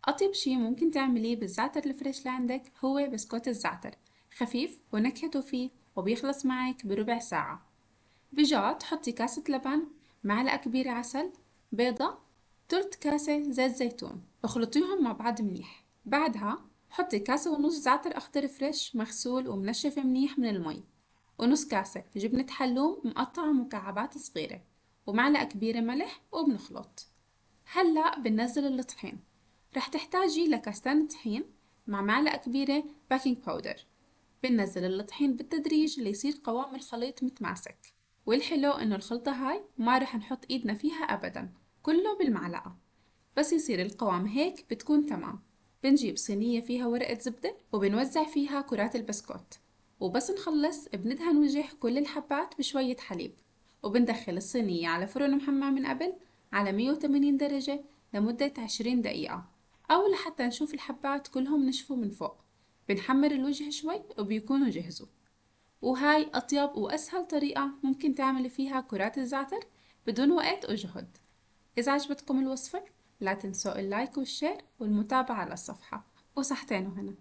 أطيب شي ممكن تعمليه بالزعتر الفريش اللي عندك هو بسكوت الزعتر، خفيف ونكهته فيه وبيخلص معك بربع ساعة. بجار حطي كاسة لبن، معلقة كبيرة عسل، بيضة، تلت كاسة زيت زيتون، اخلطيهم مع بعض منيح. بعدها حطي كاسة ونص زعتر أخضر فريش مغسول ومنشف منيح من المي، ونص كاسة جبنة حلوم مقطعة مكعبات صغيرة، ومعلقة كبيرة ملح، وبنخلط. هلأ بننزل الطحين. رح تحتاجي لكاستين طحين مع معلقة كبيرة باكنج باودر. بننزل الطحين بالتدريج ليصير قوام الخليط متماسك. والحلو إنه الخلطة هاي ما رح نحط إيدنا فيها أبدا، كله بالمعلقة. بس يصير القوام هيك بتكون تمام. بنجيب صينية فيها ورقة زبدة وبنوزع فيها كرات البسكوت، وبس نخلص بندهن وجه كل الحبات بشوية حليب، وبندخل الصينية على فرن محمى من قبل على 180 درجة لمدة 20 دقيقة، أو لحتى نشوف الحبات كلهم نشفوا من فوق. بنحمر الوجه شوي وبيكونوا جهزوا. وهاي أطيب وأسهل طريقة ممكن تعملي فيها كرات الزعتر بدون وقت وجهد. إذا عجبتكم الوصفة لا تنسوا اللايك والشير والمتابعة على الصفحة، وصحتين وهنا.